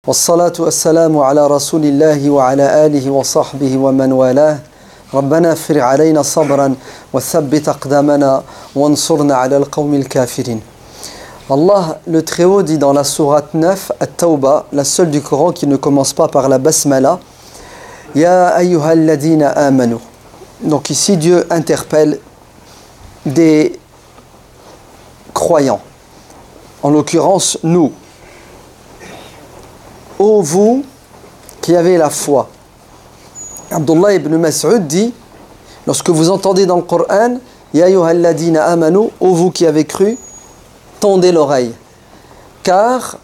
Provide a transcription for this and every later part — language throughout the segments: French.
والصلاة والسلام على رسول الله وعلى آله وصحبه ومن والاه ربنا افرغ علينا صبرا وثبت أقدامنا وانصرنا على القوم الكافرين. Allah, le Très-Haut, dit dans la sourate 9, At-Tawba, la seule du Coran qui ne commence pas par la basmala, Ya ayyuhal ladina amanu. Donc ici, Dieu interpelle des croyants, en l'occurrence nous. Ô vous qui avez la foi. Abdullah ibn Mas'ud dit, lorsque vous entendez dans le Coran, Ya ayyuhal ladina amanu, ô vous qui avez cru, tendez l'oreille. Car,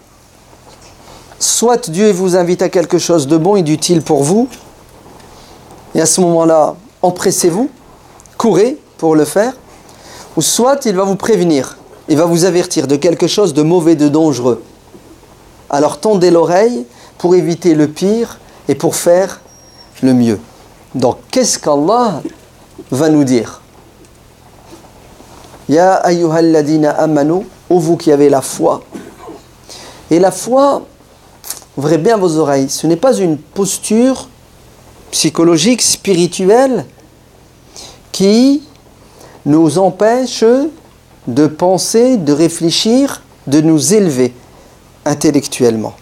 soit Dieu vous invite à quelque chose de bon et d'utile pour vous, et à ce moment-là, empressez-vous, courez pour le faire, ou soit il va vous prévenir, il va vous avertir de quelque chose de mauvais, de dangereux. Alors tendez l'oreille pour éviter le pire et pour faire le mieux. Donc qu'est-ce qu'Allah va nous dire? Ya ayyuhal ladina amanu, ô vous qui avez la foi. Et la foi, ouvrez bien vos oreilles, ce n'est pas une posture psychologique, spirituelle, qui nous empêche de penser, de réfléchir, de nous élever intellectuellement.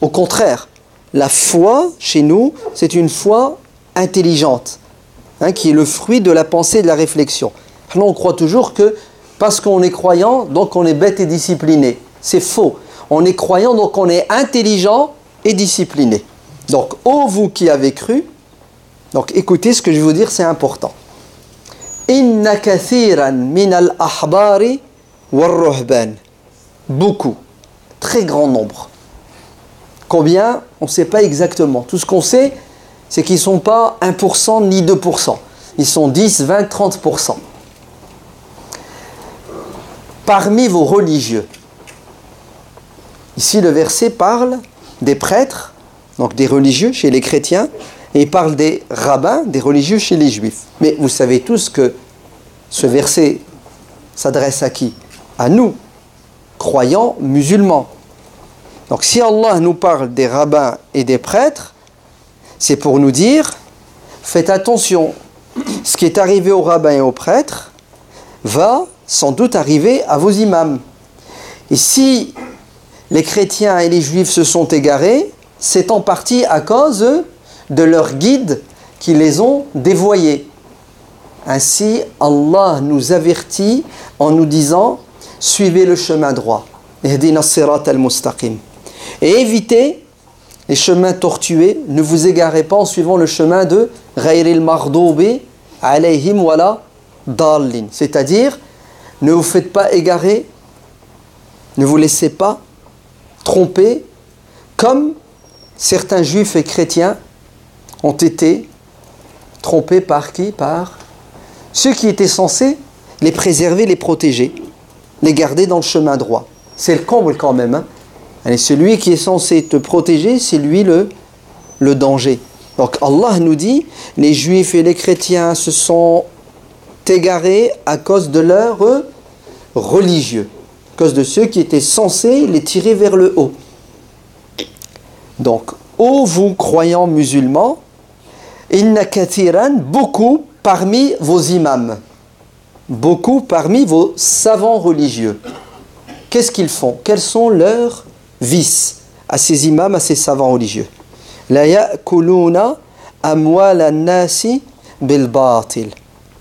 Au contraire, la foi, chez nous, c'est une foi intelligente, qui est le fruit de la pensée et de la réflexion. Alors on croit toujours que parce qu'on est croyant, donc on est bête et discipliné. C'est faux. On est croyant, donc on est intelligent et discipliné. Donc, ô vous qui avez cru, donc écoutez ce que je vais vous dire, c'est important. Inna kathiran min al-ahbari wal-ruhban. Beaucoup. Très grand nombre. Combien? On ne sait pas exactement. Tout ce qu'on sait, c'est qu'ils ne sont pas 1% ni 2%. Ils sont 10, 20, 30%. Parmi vos religieux. Ici, le verset parle des prêtres, donc des religieux chez les chrétiens, et il parle des rabbins, des religieux chez les juifs. Mais vous savez tous que ce verset s'adresse à qui? À nous, croyants musulmans. Donc si Allah nous parle des rabbins et des prêtres, c'est pour nous dire, faites attention, ce qui est arrivé aux rabbins et aux prêtres va sans doute arriver à vos imams. Et si les chrétiens et les juifs se sont égarés, c'est en partie à cause de leurs guides qui les ont dévoyés. Ainsi, Allah nous avertit en nous disant, suivez le chemin droit. Ihdina sirat al-mustaqim. Et évitez les chemins tortueux, ne vous égarez pas en suivant le chemin de ghayril maghdubi alayhim wala dallin. C'est-à-dire, ne vous faites pas égarer, ne vous laissez pas tromper, comme certains juifs et chrétiens ont été trompés par qui? Par ceux qui étaient censés les préserver, les protéger, les garder dans le chemin droit. C'est le comble quand même. Allez, celui qui est censé te protéger, c'est lui le danger. Donc Allah nous dit, les juifs et les chrétiens se sont égarés à cause de leurs religieux, à cause de ceux qui étaient censés les tirer vers le haut. Donc, ô vous croyants musulmans, inna kathiran, beaucoup parmi vos imams, beaucoup parmi vos savants religieux. Qu'est-ce qu'ils font? Quels sont leurs vices à ces imams, à ces savants religieux? La ya'kuluna amwal an-nasi bil batil.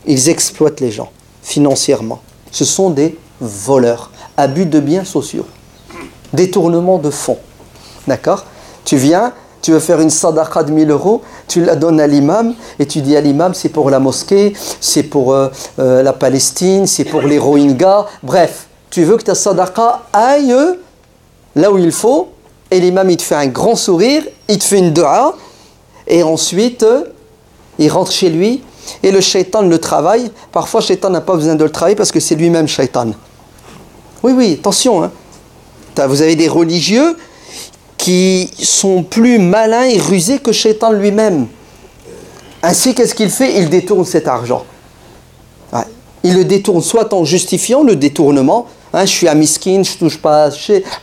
Ils exploitent les gens financièrement. Ce sont des voleurs, abus de biens sociaux, détournement de fonds. D'accord? Tu viens, tu veux faire une sadaqa de 1000 euros, tu la donnes à l'imam et tu dis à l'imam, c'est pour la mosquée, c'est pour la Palestine, c'est pour les Rohingyas. Bref, tu veux que ta sadaqa aille là où il faut, et l'imam il te fait un grand sourire, il te fait une dua, et ensuite il rentre chez lui, et le shaitan le travaille. Parfois, le shaitan n'a pas besoin de le travailler parce que c'est lui-même shaitan. Oui, oui, attention. Vous avez des religieux qui sont plus malins et rusés que shaitan lui-même. Ainsi, qu'est-ce qu'il fait? Il détourne cet argent. Ouais. Il le détourne soit en justifiant le détournement, je suis un miskin, je ne touche pas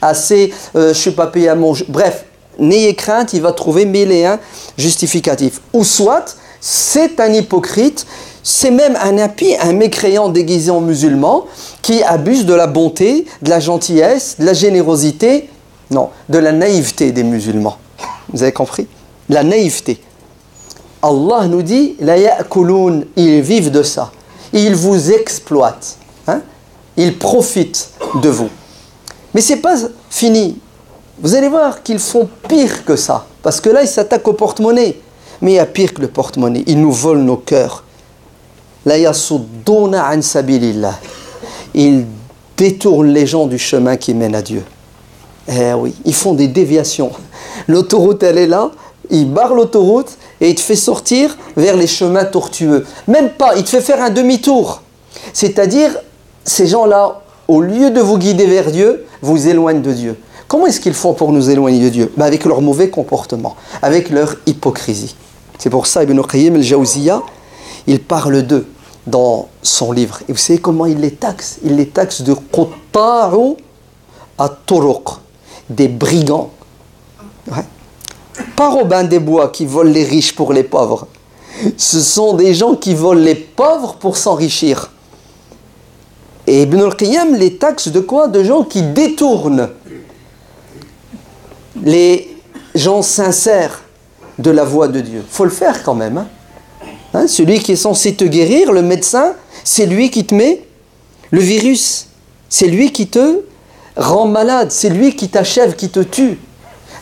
assez, je ne suis pas payé à manger. Bref, n'ayez crainte, il va trouver mille et un justificatifs. Ou soit, c'est un hypocrite, c'est même un impie, un mécréant déguisé en musulman qui abuse de la bonté, de la gentillesse, de la générosité, non, de la naïveté des musulmans. Vous avez compris? La naïveté. Allah nous dit, la ya'kulun, ils vivent de ça. Ils vous exploitent. Hein? Ils profitent de vous. Mais ce n'est pas fini. Vous allez voir qu'ils font pire que ça. Parce que là, ils s'attaquent au porte-monnaie. Mais il y a pire que le porte-monnaie. Ils nous volent nos cœurs. La yasudduna an sabilillah. Ils détournent les gens du chemin qui mène à Dieu. Eh oui, ils font des déviations. L'autoroute, elle est là. Il barre l'autoroute et il te fait sortir vers les chemins tortueux. Même pas, il te fait faire un demi-tour. C'est-à-dire, ces gens-là, au lieu de vous guider vers Dieu, vous éloignent de Dieu. Comment est-ce qu'ils font pour nous éloigner de Dieu? Avec leur mauvais comportement, avec leur hypocrisie. C'est pour ça, Ibn Qayyim al-Jawziyya, il parle d'eux dans son livre. Et vous savez comment il les taxe? Il les taxe de qutta'u at-turuq, des brigands. Ouais. Pas Robin des Bois qui vole les riches pour les pauvres. Ce sont des gens qui volent les pauvres pour s'enrichir. Et Ibn al-Qayyim les taxe de quoi? De gens qui détournent les gens sincères de la voie de Dieu. Il faut le faire quand même. Hein, celui qui est censé te guérir, le médecin, c'est lui qui te met le virus. C'est lui qui te rend malade. C'est lui qui t'achève, qui te tue.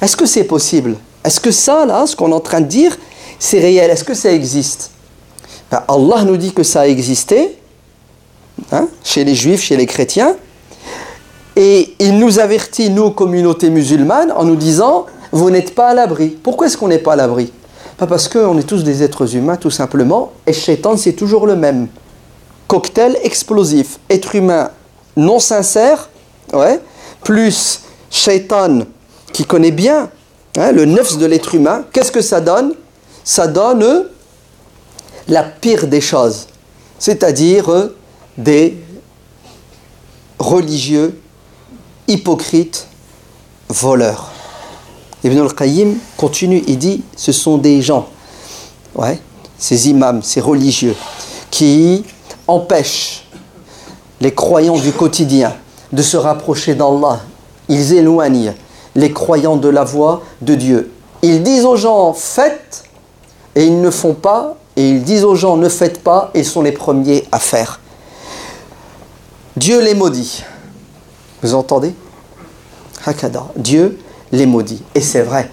Est-ce que c'est possible? Est-ce que ça, là, ce qu'on est en train de dire, c'est réel? Est-ce que ça existe? Ben, Allah nous dit que ça a existé, hein, chez les juifs, chez les chrétiens, et il nous avertit, nous, communauté musulmane, en nous disant, vous n'êtes pas à l'abri. Pourquoi est-ce qu'on n'est pas à l'abri? Pas parce qu'on est tous des êtres humains, tout simplement, et Shaitan, c'est toujours le même. Cocktail explosif, être humain non sincère, ouais, plus Shaitan qui connaît bien, hein, le nefs de l'être humain, qu'est-ce que ça donne? Ça donne la pire des choses, c'est-à-dire des religieux, hypocrites, voleurs. Ibn al-Qayyim continue, il dit, ce sont des gens, ouais, ces imams, ces religieux, qui empêchent les croyants du quotidien de se rapprocher d'Allah. Ils éloignent les croyants de la voie de Dieu. Ils disent aux gens, faites, et ils ne font pas, et ils disent aux gens, ne faites pas, et ils sont les premiers à faire. Dieu les maudit. Vous entendez? Hakada. Dieu les maudit. Et c'est vrai.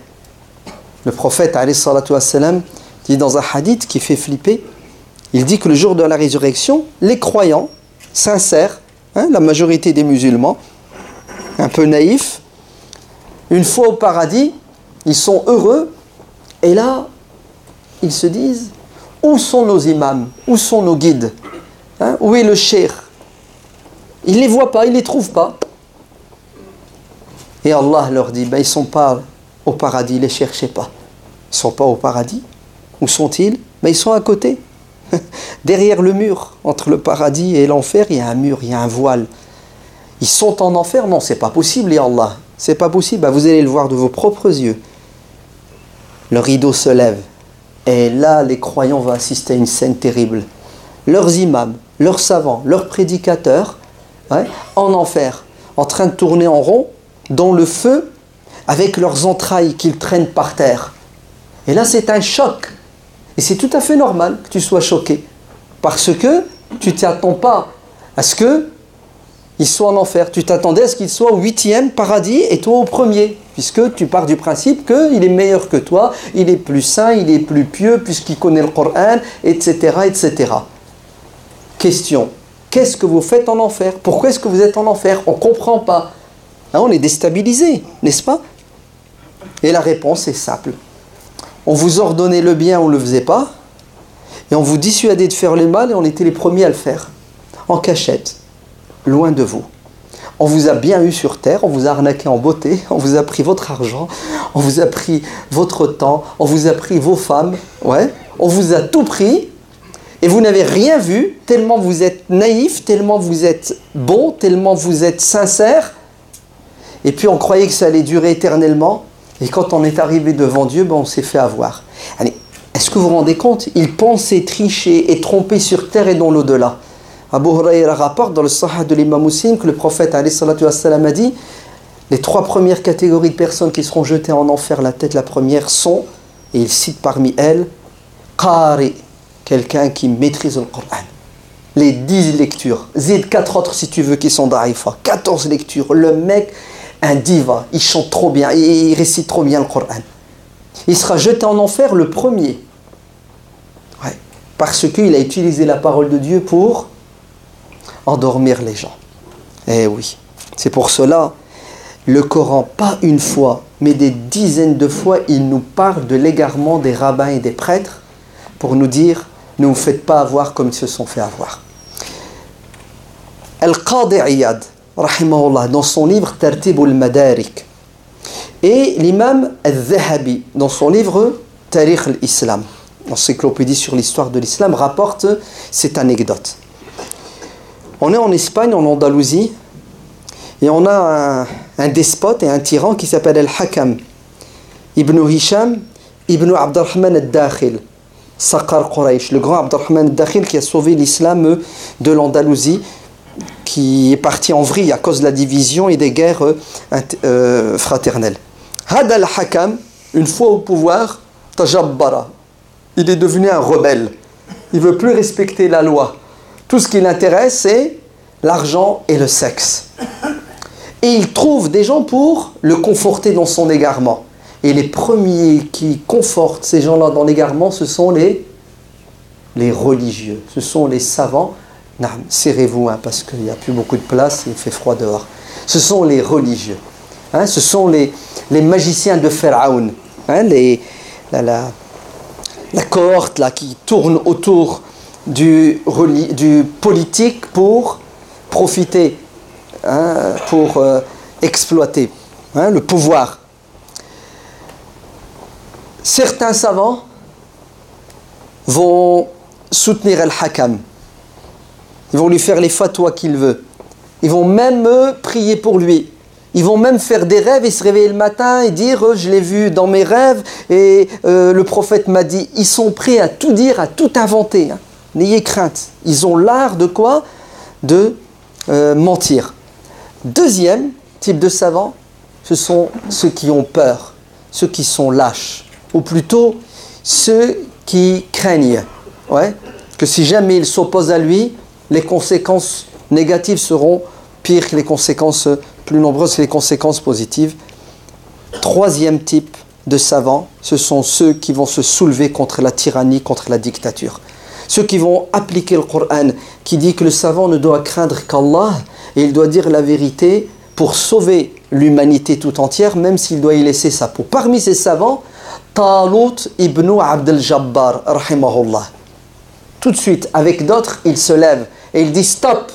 Le prophète, alayhi salatu wassalam, dit dans un hadith qui fait flipper, il dit que le jour de la résurrection, les croyants, sincères, hein, la majorité des musulmans, un peu naïfs, une fois au paradis, ils sont heureux, et là, ils se disent, où sont nos imams? Où sont nos guides? Hein, où est le cheikh? Ils ne les voient pas, ils ne les trouvent pas. Et Allah leur dit, ben, ils ne sont pas au paradis, ne les cherchez pas. Ils ne sont pas au paradis. Où sont-ils? Ben, ils sont à côté. Derrière le mur, entre le paradis et l'enfer, il y a un mur, il y a un voile. Ils sont en enfer? Non, c'est pas possible, ya Allah. C'est pas possible. Ben, vous allez le voir de vos propres yeux. Le rideau se lève. Et là, les croyants vont assister à une scène terrible. Leurs imams, leurs savants, leurs prédicateurs, ouais, en enfer, en train de tourner en rond, dans le feu, avec leurs entrailles qu'ils traînent par terre. Et là, c'est un choc. Et c'est tout à fait normal que tu sois choqué. Parce que tu ne t'attends pas à ce qu'ils soient en enfer. Tu t'attendais à ce qu'ils soient au 8e paradis et toi au 1er. Puisque tu pars du principe qu'il est meilleur que toi, il est plus saint, il est plus pieux, puisqu'il connaît le Coran, etc., etc. Question. Qu'est-ce que vous faites en enfer? Pourquoi est-ce que vous êtes en enfer? On ne comprend pas. Hein, on est déstabilisé, n'est-ce pas? Et la réponse est simple. On vous ordonnait le bien, on ne le faisait pas. Et on vous dissuadait de faire le mal et on était les premiers à le faire. En cachette, loin de vous. On vous a bien eu sur terre, on vous a arnaqué en beauté, on vous a pris votre argent, on vous a pris votre temps, on vous a pris vos femmes, ouais, on vous a tout pris. Et vous n'avez rien vu, tellement vous êtes naïf, tellement vous êtes bon, tellement vous êtes sincère. Et puis on croyait que ça allait durer éternellement. Et quand on est arrivé devant Dieu, on s'est fait avoir. Allez, est-ce que vous vous rendez compte? Il pensait tricher et tromper sur terre et dans l'au-delà. Abu Huraïra rapporte dans le Sahih de l'imam Muslim que le prophète alayhi salatu wassalam a dit: les 3 premières catégories de personnes qui seront jetées en enfer, la tête la première sont, et il cite parmi elles, Qari, quelqu'un qui maîtrise le Coran. Les 10 lectures, zid 4 autres si tu veux qui sont da'ifa, 14 lectures, le mec, un diva, il chante trop bien, il récite trop bien le Coran. Il sera jeté en enfer le premier. Ouais, parce qu'il a utilisé la parole de Dieu pour endormir les gens. Eh oui, c'est pour cela, le Coran, pas une fois, mais des dizaines de fois, il nous parle de l'égarement des rabbins et des prêtres pour nous dire: ne vous faites pas avoir comme ils se sont fait avoir. Al-Qadi Iyad, rahimahullah, dans son livre Tartib al-Madarik, et l'imam al-Zahabi, dans son livre Tarikh al-Islam, l'encyclopédie sur l'histoire de l'islam, rapporte cette anecdote. On est en Espagne, en Andalousie, et on a un despote et un tyran qui s'appelle Al-Hakam Ibn Hisham Ibn Abdurrahman al-Dakhil, Saqar Quraysh, le grand Abdurrahman al-Dakhil qui a sauvé l'islam de l'Andalousie, qui est parti en vrille à cause de la division et des guerres fraternelles. Had al-Hakam, une fois au pouvoir, tajabbara, il est devenu un rebelle. Il ne veut plus respecter la loi. Tout ce qui l'intéresse, c'est l'argent et le sexe. Et il trouve des gens pour le conforter dans son égarement. Et les premiers qui confortent ces gens-là dans l'égarement, ce sont les religieux, ce sont les savants. Non, serrez-vous, parce qu'il n'y a plus beaucoup de place, il fait froid dehors. Ce sont les religieux. Ce sont les magiciens de Pharaon. La cohorte là, qui tourne autour du politique pour profiter, pour exploiter le pouvoir. Certains savants vont soutenir Al-Hakam. Ils vont lui faire les fatwas qu'il veut. Ils vont même prier pour lui. Ils vont même faire des rêves et se réveiller le matin et dire: je l'ai vu dans mes rêves et le prophète m'a dit. Ils sont prêts à tout dire, à tout inventer. N'ayez crainte. Ils ont l'art de quoi? De mentir. Deuxième type de savants, ce sont ceux qui ont peur, ceux qui sont lâches, ou plutôt ceux qui craignent que si jamais ils s'opposent à lui, les conséquences négatives seront pires que les conséquences, plus nombreuses que les conséquences positives. Troisième type de savants, ce sont ceux qui vont se soulever contre la tyrannie, contre la dictature. Ceux qui vont appliquer le Coran, qui dit que le savant ne doit craindre qu'Allah et il doit dire la vérité pour sauver l'humanité tout entière, même s'il doit y laisser sa peau. Parmi ces savants, Talut ibn Abd al-Jabbar, rahimahullah. Tout de suite, avec d'autres, il se lève et il dit: stop,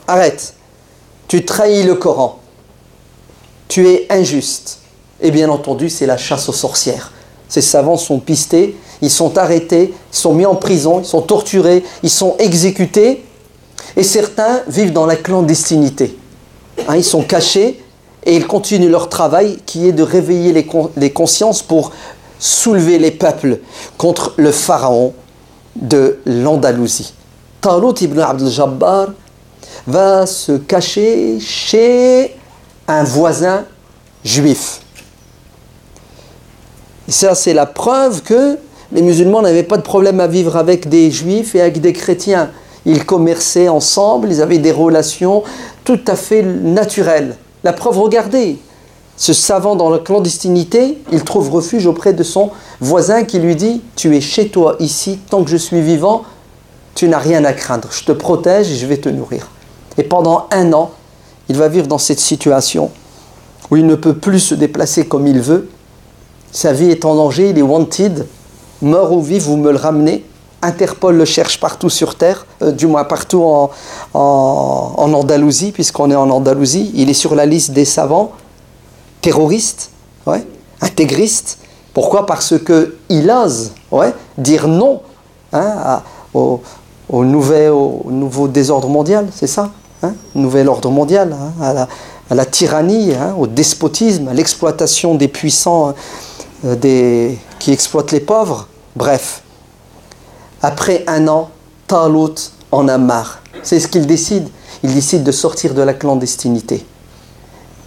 arrête, tu trahis le Coran, tu es injuste. Et bien entendu, c'est la chasse aux sorcières. Ces savants sont pistés, ils sont arrêtés, ils sont mis en prison, ils sont torturés, ils sont exécutés. Et certains vivent dans la clandestinité. Ils sont cachés et ils continuent leur travail qui est de réveiller les consciences pour soulever les peuples contre le pharaon de l'Andalousie. Talut ibn Abd al-Jabbar va se cacher chez un voisin juif. Et ça, c'est la preuve que les musulmans n'avaient pas de problème à vivre avec des juifs et avec des chrétiens. Ils commerçaient ensemble, ils avaient des relations tout à fait naturelles. La preuve, regardez, ce savant dans la clandestinité, il trouve refuge auprès de son voisin qui lui dit: tu es chez toi ici, tant que je suis vivant, tu n'as rien à craindre, je te protège et je vais te nourrir. Et pendant 1 an, il va vivre dans cette situation où il ne peut plus se déplacer comme il veut. Sa vie est en danger, il est wanted, mort ou vif, vous me le ramenez. Interpol le cherche partout sur terre, du moins partout en Andalousie, puisqu'on est en Andalousie. Il est sur la liste des savants terroristes, intégristes. Pourquoi? Parce qu'il ose dire non au nouveau désordre mondial, c'est ça, nouvel ordre mondial, à la tyrannie, au despotisme, à l'exploitation des puissants qui exploitent les pauvres. Bref, après un an, Talut en a marre. C'est ce qu'il décide. Il décide de sortir de la clandestinité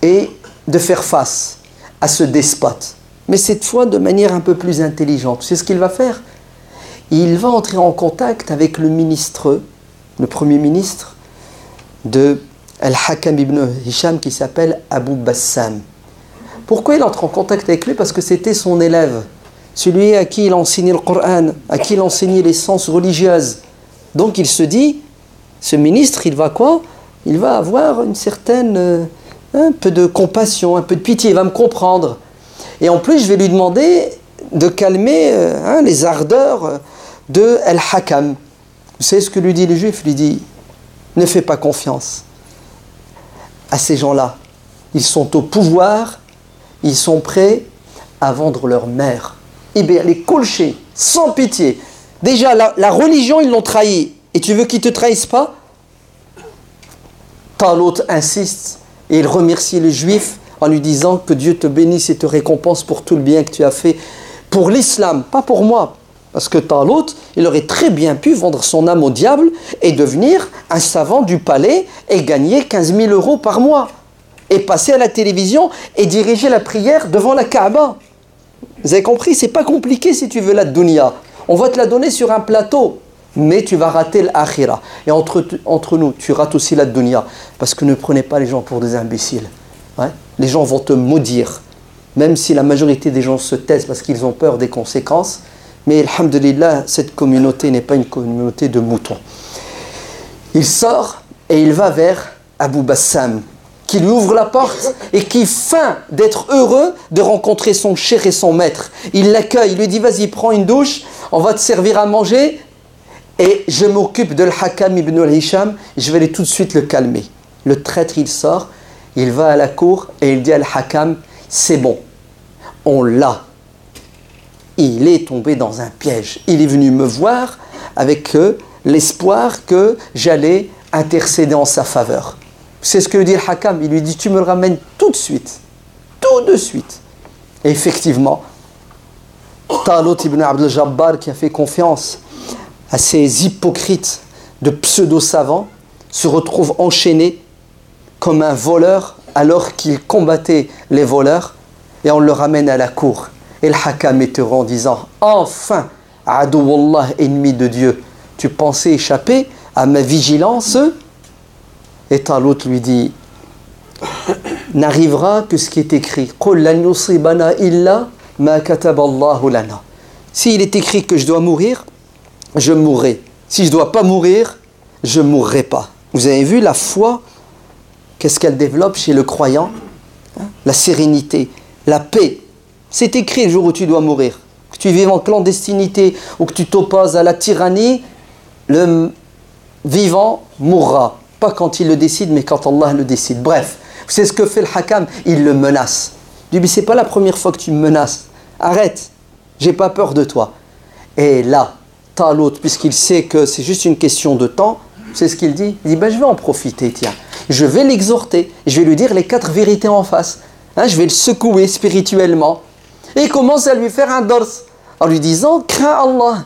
et de faire face à ce despote. Mais cette fois de manière un peu plus intelligente. C'est ce qu'il va faire. Il va entrer en contact avec le premier ministre de Al-Hakam ibn Hisham qui s'appelle Abu Bassam. Pourquoi il entre en contact avec lui? Parce que c'était son élève, celui à qui il enseignait le Coran, à qui il enseignait les sciences religieuses. Donc il se dit, ce ministre, il va quoi? Il va avoir une certaine, un peu de compassion, un peu de pitié, il va me comprendre. Et en plus, je vais lui demander de calmer les ardeurs de Al-Hakam. Vous savez ce que lui dit le juif? Il lui dit, ne fais pas confiance à ces gens-là. Ils sont au pouvoir, ils sont prêts à vendre leur mère. Eh bien, les colchers, sans pitié. Déjà, la religion, ils l'ont trahi. Et tu veux qu'ils ne te trahissent pas? Talut insiste et il remercie le juif en lui disant que Dieu te bénisse et te récompense pour tout le bien que tu as fait pour l'islam, pas pour moi. Parce que Talut, il aurait très bien pu vendre son âme au diable et devenir un savant du palais et gagner 15 000 € par mois. Et passer à la télévision et diriger la prière devant la Kaaba. Vous avez compris? C'est pas compliqué si tu veux la dunya. On va te la donner sur un plateau. Mais tu vas rater l'akhira. Et entre nous, tu rates aussi la dunya. Parce que ne prenez pas les gens pour des imbéciles. Les gens vont te maudire. Même si la majorité des gens se taisent parce qu'ils ont peur des conséquences. Mais alhamdulillah, cette communauté n'est pas une communauté de moutons. Il sort et il va vers Abu Bassam, qui lui ouvre la porte et qui feint d'être heureux de rencontrer son cheikh et son maître. Il l'accueille, il lui dit, vas-y, prends une douche, on va te servir à manger et je m'occupe de Al-Hakam ibn al-Hisham, je vais aller tout de suite le calmer. Le traître, il sort, il va à la cour et il dit à Al-Hakam, c'est bon, on l'a. Il est tombé dans un piège. Il est venu me voir avec l'espoir que j'allais intercéder en sa faveur. C'est ce que lui dit Al-Hakam. Il lui dit, tu me le ramènes tout de suite. Tout de suite. Et effectivement, Talut ibn Abd al-Jabbar, qui a fait confiance à ces hypocrites de pseudo-savants, se retrouve enchaîné comme un voleur alors qu'il combattait les voleurs et on le ramène à la cour. Et le Hakam est heureux en disant, enfin, Adouwallah, ennemi de Dieu, tu pensais échapper à ma vigilance? Et Talut lui dit, n'arrivera que ce qui est écrit. Qul lan yusibana illa ma kataballahu lana. S'il est écrit que je dois mourir, je mourrai. Si je ne dois pas mourir, je ne mourrai pas. Vous avez vu la foi, qu'est-ce qu'elle développe chez le croyant? La sérénité, la paix. C'est écrit le jour où tu dois mourir. Que tu vives en clandestinité ou que tu t'opposes à la tyrannie, le vivant mourra. Pas quand il le décide, mais quand Allah le décide. Bref, c'est ce que fait le Hakam, il le menace. Il dit, mais c'est pas la première fois que tu me menaces. Arrête, j'ai pas peur de toi. Et là, Talut, puisqu'il sait que c'est juste une question de temps, c'est ce qu'il dit. Il dit, ben, je vais en profiter, tiens. Je vais l'exhorter, je vais lui dire les 4 vérités en face. Je vais le secouer spirituellement. Et il commence à lui faire un dors en lui disant, crains Allah.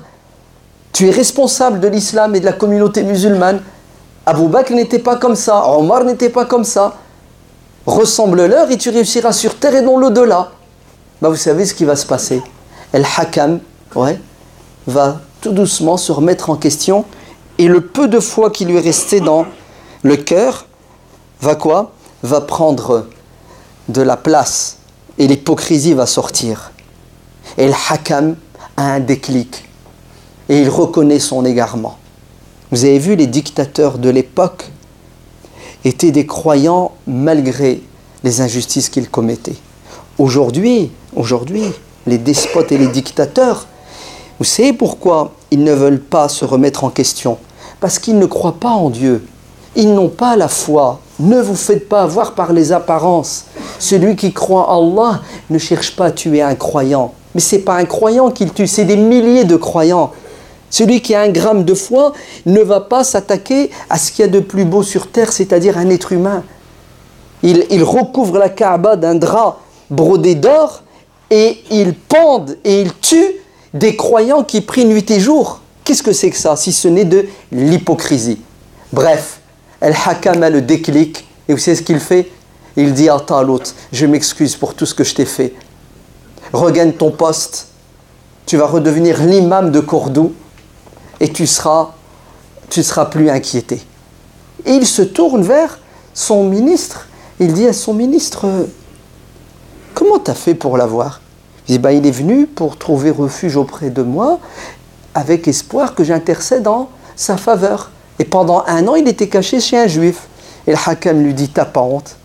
Tu es responsable de l'islam et de la communauté musulmane. Abu Bakr n'était pas comme ça, Omar n'était pas comme ça. Ressemble-leur et tu réussiras sur terre et dans l'au-delà. Ben, vous savez ce qui va se passer. Al-Hakam va tout doucement se remettre en question et le peu de foi qui lui est resté dans le cœur va quoi? Va prendre de la place et l'hypocrisie va sortir. Et Al-Hakam a un déclic et il reconnaît son égarement. Vous avez vu, les dictateurs de l'époque étaient des croyants malgré les injustices qu'ils commettaient. Aujourd'hui, les despotes et les dictateurs, vous savez pourquoi ils ne veulent pas se remettre en question? Parce qu'ils ne croient pas en Dieu. Ils n'ont pas la foi. Ne vous faites pas avoir par les apparences. Celui qui croit en Allah ne cherche pas à tuer un croyant. Mais ce n'est pas un croyant qu'il tue, c'est des milliers de croyants. Celui qui a 1 gramme de foi ne va pas s'attaquer à ce qu'il y a de plus beau sur terre, c'est-à-dire un être humain. Ils recouvrent la Kaaba d'un drap brodé d'or et ils pendent et ils tuent des croyants qui prient nuit et jour. Qu'est-ce que c'est que ça, si ce n'est de l'hypocrisie? Bref, Al-Hakam a le déclic et vous savez ce qu'il fait? Il dit à Talut, je m'excuse pour tout ce que je t'ai fait. Regagne ton poste, tu vas redevenir l'imam de Cordoue et tu seras plus inquiété. Et il se tourne vers son ministre. Il dit à son ministre, comment t'as fait pour l'avoir? Il dit, il est venu pour trouver refuge auprès de moi avec espoir que j'intercède en sa faveur. Et pendant 1 an, il était caché chez un juif. Et le Hakam lui dit, t'as pas honte?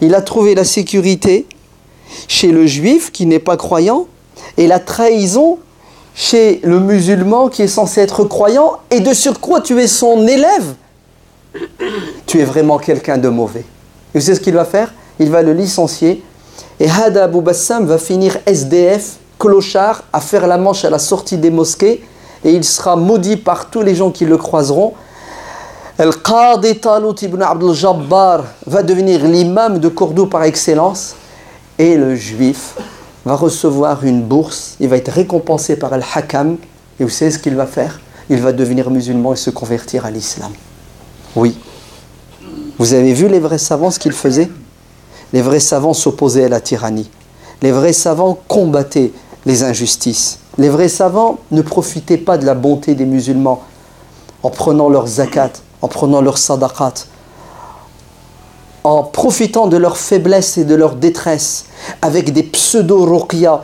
Il a trouvé la sécurité chez le juif qui n'est pas croyant et la trahison chez le musulman qui est censé être croyant, et de surcroît tu es son élève. Tu es vraiment quelqu'un de mauvais. Et vous savez ce qu'il va faire? Il va le licencier. Et Hada Abou Bassam va finir SDF, clochard, à faire la manche à la sortie des mosquées, et il sera maudit par tous les gens qui le croiseront. Al-Qadi Talut ibn Abdul Jabbar va devenir l'imam de Cordoue par excellence, et le juif va recevoir une bourse, il va être récompensé par Al-Hakam, et vous savez ce qu'il va faire? Il va devenir musulman et se convertir à l'islam. Oui. Vous avez vu les vrais savants ce qu'ils faisaient? Les vrais savants s'opposaient à la tyrannie. Les vrais savants combattaient les injustices. Les vrais savants ne profitaient pas de la bonté des musulmans en prenant leur zakat, en prenant leur sadaqat, en profitant de leur faiblesse et de leur détresse avec des pseudo-ruqya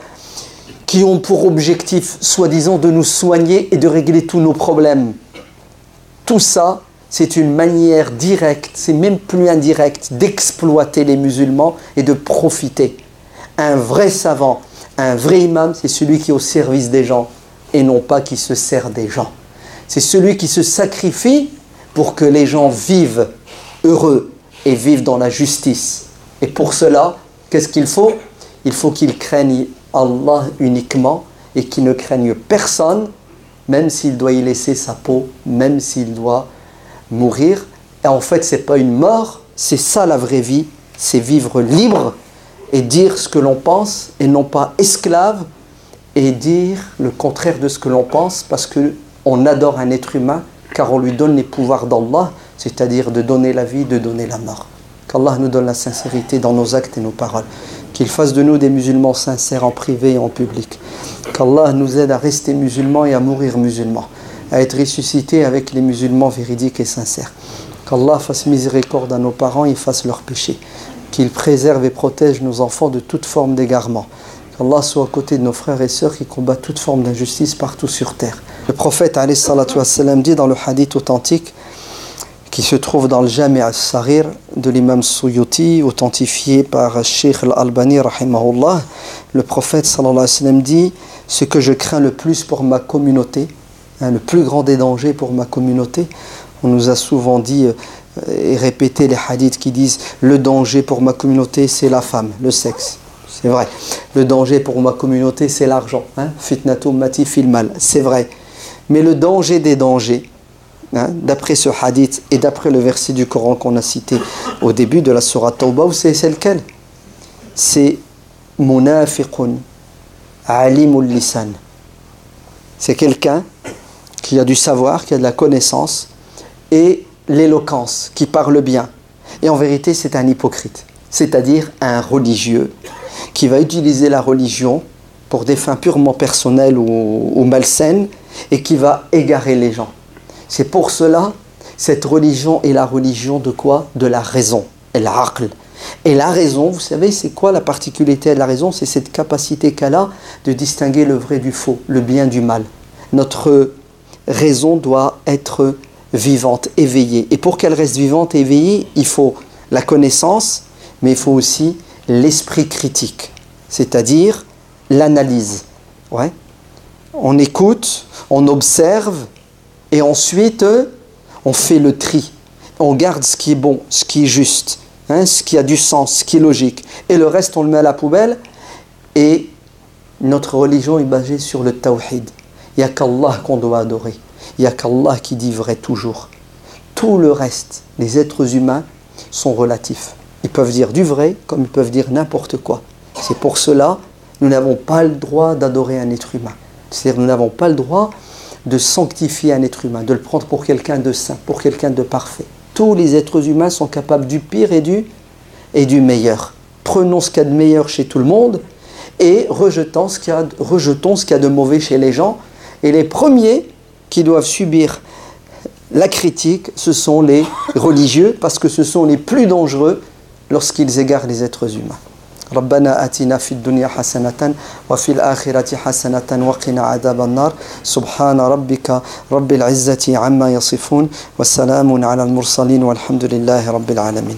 qui ont pour objectif, soi-disant, de nous soigner et de régler tous nos problèmes. Tout ça, c'est une manière directe, c'est même plus indirect, d'exploiter les musulmans et de profiter. Un vrai savant, un vrai imam, c'est celui qui est au service des gens et non pas qui se sert des gens. C'est celui qui se sacrifie pour que les gens vivent heureux et vivent dans la justice. Et pour cela, qu'est-ce qu'il faut? Il faut qu'ils craignent Allah uniquement et qu'ils ne craignent personne, même s'il doit y laisser sa peau, même s'il doit mourir. Et en fait, ce n'est pas une mort, c'est ça la vraie vie, c'est vivre libre et dire ce que l'on pense et non pas esclave et dire le contraire de ce que l'on pense parce qu'on adore un être humain car on lui donne les pouvoirs d'Allah, c'est-à-dire de donner la vie, de donner la mort. Qu'Allah nous donne la sincérité dans nos actes et nos paroles. Qu'il fasse de nous des musulmans sincères en privé et en public. Qu'Allah nous aide à rester musulmans et à mourir musulmans, à être ressuscités avec les musulmans véridiques et sincères. Qu'Allah fasse miséricorde à nos parents et fasse leurs péchés. Qu'il préserve et protège nos enfants de toute forme d'égarement. Qu'Allah soit à côté de nos frères et sœurs qui combattent toute forme d'injustice partout sur terre. Le prophète alayhi salatu wassalam dit dans le hadith authentique qui se trouve dans le Jami' al-Saghir de l'imam Suyuti, authentifié par Sheikh al-Albani rahimahullah, le prophète sallallahu alayhi wa sallam dit: ce que je crains le plus pour ma communauté, le plus grand des dangers pour ma communauté. On nous a souvent dit et répété les hadiths qui disent le danger pour ma communauté c'est la femme, le sexe. C'est vrai. Le danger pour ma communauté c'est l'argent. Fitnatu ummati fil mal. C'est vrai. Mais le danger des dangers, d'après ce hadith et d'après le verset du Coran qu'on a cité au début de la sourate Tawbah, vous savez c'est lequel? C'est munafiqun alimul lisan. C'est quelqu'un qui a du savoir, qui a de la connaissance et l'éloquence, qui parle bien. Et en vérité, c'est un hypocrite, c'est-à-dire un religieux qui va utiliser la religion pour des fins purement personnelles ou malsaines et qui va égarer les gens. C'est pour cela, cette religion est la religion de quoi? De la raison, l'aql. Et la raison, vous savez, c'est quoi la particularité de la raison? C'est cette capacité qu'elle a de distinguer le vrai du faux, le bien du mal. Notre raison doit être vivante, éveillée. Et pour qu'elle reste vivante et éveillée, il faut la connaissance, mais il faut aussi l'esprit critique, c'est-à-dire l'analyse. Ouais. On écoute, on observe, et ensuite on fait le tri. On garde ce qui est bon, ce qui est juste, ce qui a du sens, ce qui est logique. Et le reste, on le met à la poubelle. Et notre religion est basée sur le tawhid. Il n'y a qu'Allah qu'on doit adorer. Il n'y a qu'Allah qui dit vrai toujours. Tout le reste, les êtres humains, sont relatifs. Ils peuvent dire du vrai comme ils peuvent dire n'importe quoi. C'est pour cela nous n'avons pas le droit d'adorer un être humain. C'est-à-dire nous n'avons pas le droit de sanctifier un être humain, de le prendre pour quelqu'un de saint, pour quelqu'un de parfait. Tous les êtres humains sont capables du pire et du meilleur. Prenons ce qu'il y a de meilleur chez tout le monde et rejetons ce qu'il y a de mauvais chez les gens. Et les premiers qui doivent subir la critique, ce sont les religieux, parce que ce sont les plus dangereux lorsqu'ils égarent les êtres humains. ربنا آتنا في الدنيا حسنة وفي الآخرة حسنة وقنا عذاب النار سبحان ربك رب العزة عما يصفون والسلام على المرسلين والحمد لله رب العالمين